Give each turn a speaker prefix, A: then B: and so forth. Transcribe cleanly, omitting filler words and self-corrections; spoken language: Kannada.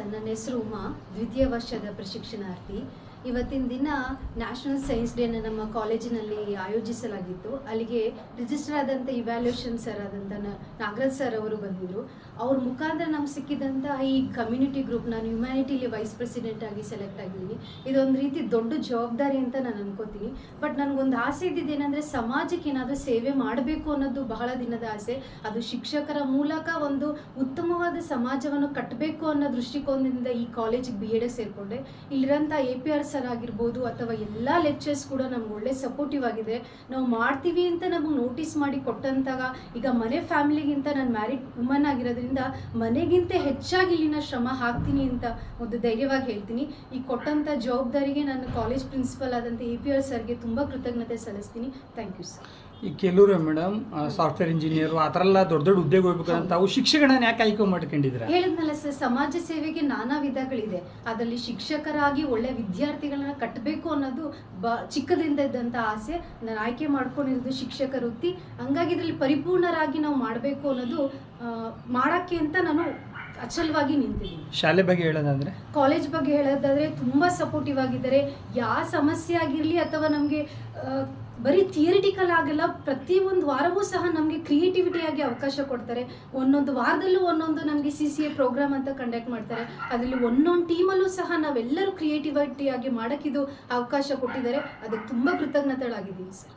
A: ಸರ್, ನನ್ನ ಹೆಸರು ಉಮಾ, ದ್ವಿತೀಯ ವರ್ಷದ ಪ್ರಶಿಕ್ಷಣಾರ್ಥಿ. ಇವತ್ತಿನ ದಿನ ನ್ಯಾಷನಲ್ ಸೈನ್ಸ್ ಡೇನ ನಮ್ಮ ಕಾಲೇಜಿನಲ್ಲಿ ಆಯೋಜಿಸಲಾಗಿತ್ತು. ಅಲ್ಲಿಗೆ ರಿಜಿಸ್ಟರ್ ಆದಂಥ ಇವ್ಯಾಲ್ಯೂಷನ್ ಸರ್ ಆದಂಥ ನಾಗರಾಜ್ ಸರ್ ಅವರು ಬಂದಿದ್ದರು. ಅವ್ರ ಮುಖಾಂತರ ನಮ್ಗೆ ಸಿಕ್ಕಿದಂಥ ಈ ಕಮ್ಯುನಿಟಿ ಗ್ರೂಪ್, ನಾನು ಹ್ಯುಮ್ಯಾನಿಟಿಲಿ ವೈಸ್ ಪ್ರೆಸಿಡೆಂಟ್ ಆಗಿ ಸೆಲೆಕ್ಟ್ ಆಗಿದ್ದೀನಿ. ಇದೊಂದು ರೀತಿ ದೊಡ್ಡ ಜವಾಬ್ದಾರಿ ಅಂತ ನಾನು ಅನ್ಕೋತೀನಿ. ಬಟ್ ನನಗೊಂದು ಆಸೆ ಇದ್ದಿದ್ದೇನೆಂದರೆ ಸಮಾಜಕ್ಕೆ ಏನಾದರೂ ಸೇವೆ ಮಾಡಬೇಕು ಅನ್ನೋದು ಬಹಳ ದಿನದ ಆಸೆ. ಅದು ಶಿಕ್ಷಕರ ಮೂಲಕ ಒಂದು ಉತ್ತಮವಾದ ಸಮಾಜವನ್ನು ಕಟ್ಟಬೇಕು ಅನ್ನೋ ದೃಷ್ಟಿಕೋನದಿಂದ ಈ ಕಾಲೇಜಿಗೆ BEd ಸೇರಿಕೊಂಡೆ. ಇಲ್ಲಿರೋಂಥ APR ಸರ್ ಆಗಿರ್ಬೋದು ಅಥವಾ ಎಲ್ಲ ಲೆಕ್ಚರ್ಸ್ ಕೂಡ ನಮ್ಗೆ ಒಳ್ಳೆ ಸಪೋರ್ಟಿವ್ ಆಗಿದೆ. ನಾವು ಮಾಡ್ತೀವಿ ಅಂತ ನಮಗೆ ನೋಟಿಸ್ ಮಾಡಿ ಕೊಟ್ಟಂತಾಗ, ಈಗ ಮನೆ ಫ್ಯಾಮಿಲಿಗಿಂತ ನಾನು ಮ್ಯಾರಿಡ್ ವುಮನ್ ಆಗಿರೋದ್ರಿಂದ ಮನೆಗಿಂತ ಹೆಚ್ಚಾಗಿ ಇಲ್ಲಿನ ಶ್ರಮ ಹಾಕ್ತೀನಿ ಅಂತ ಒಂದು ಧೈರ್ಯವಾಗಿ ಹೇಳ್ತೀನಿ. ಈ ಕೊಟ್ಟಂಥ ಜವಾಬ್ದಾರಿಗೆ ನಾನು ಕಾಲೇಜ್ ಪ್ರಿನ್ಸಿಪಲ್ ಆದಂಥ APR ಸರ್ಗೆ ತುಂಬ ಕೃತಜ್ಞತೆ ಸಲ್ಲಿಸ್ತೀನಿ. Thank you sir.
B: ಈ ಕೆಲವರು ಮೇಡಮ್ ಸಾಫ್ಟ್ವೇರ್ ಇಂಜಿನಿಯರು ಆ ಥರ ಎಲ್ಲ ದೊಡ್ಡ ದೊಡ್ಡ ಉದ್ಯೋಗ ಹೋಗ್ಬೇಕಂತ ತಾವು ಶಿಕ್ಷಕರನ್ನ ಯಾಕೆ ಆಯ್ಕೆ ಮಾಡ್ಕೊಂಡಿದ್ದೀರಾ?
A: ಹೇಳಿದ್ನಲ್ಲ ಸರ್, ಸಮಾಜ ಸೇವೆಗೆ ನಾನಾ ವಿಧಗಳಿದೆ. ಅದರಲ್ಲಿ ಶಿಕ್ಷಕರಾಗಿ ಒಳ್ಳೆ ವಿದ್ಯಾರ್ಥಿಗಳನ್ನ ಕಟ್ಟಬೇಕು ಅನ್ನೋದು ಚಿಕ್ಕದಿಂದ ಇದ್ದಂಥ ಆಸೆ. ನಾನು ಆಯ್ಕೆ ಮಾಡ್ಕೊಂಡಿರೋದು ಶಿಕ್ಷಕ ವೃತ್ತಿ. ಹಂಗಾಗಿ ಇದರಲ್ಲಿ ಪರಿಪೂರ್ಣರಾಗಿ ನಾವು ಮಾಡಬೇಕು ಅನ್ನೋದು ಮಾಡೋಕ್ಕೆ ಅಂತ ನಾನು ಅಚಲವಾಗಿ ನಿಂತಿದ್ದೀನಿ.
B: ಶಾಲೆ ಬಗ್ಗೆ ಹೇಳೋದಾದ್ರೆ,
A: ಕಾಲೇಜ್ ಬಗ್ಗೆ ಹೇಳೋದಾದರೆ ತುಂಬ ಸಪೋರ್ಟಿವ್ ಆಗಿದ್ದಾರೆ. ಯಾವ ಸಮಸ್ಯೆ ಆಗಿರಲಿ ಅಥವಾ ನಮಗೆ ಬರೀ ಥಿಯರಿಟಿಕಲ್ ಆಗಲ್ಲ, ಪ್ರತಿಯೊಂದು ವಾರವೂ ಸಹ ನಮಗೆ ಕ್ರಿಯೇಟಿವಿಟಿಯಾಗಿ ಅವಕಾಶ ಕೊಡ್ತಾರೆ. ಒಂದೊಂದು ವಾರದಲ್ಲೂ ಒಂದೊಂದು ನಮಗೆ CCA ಪ್ರೋಗ್ರಾಮ್ ಅಂತ ಕಂಡಕ್ಟ್ ಮಾಡ್ತಾರೆ. ಅದರಲ್ಲಿ ಒಂದೊಂದು ಟೀಮಲ್ಲೂ ಸಹ ನಾವೆಲ್ಲರೂ ಕ್ರಿಯೇಟಿವಿಟಿಯಾಗಿ ಮಾಡೋಕ್ಕಿದು ಅವಕಾಶ ಕೊಟ್ಟಿದ್ದಾರೆ. ಅದಕ್ಕೆ ತುಂಬ ಕೃತಜ್ಞತೆಗಳಾಗಿದ್ದೀನಿ ಸರ್.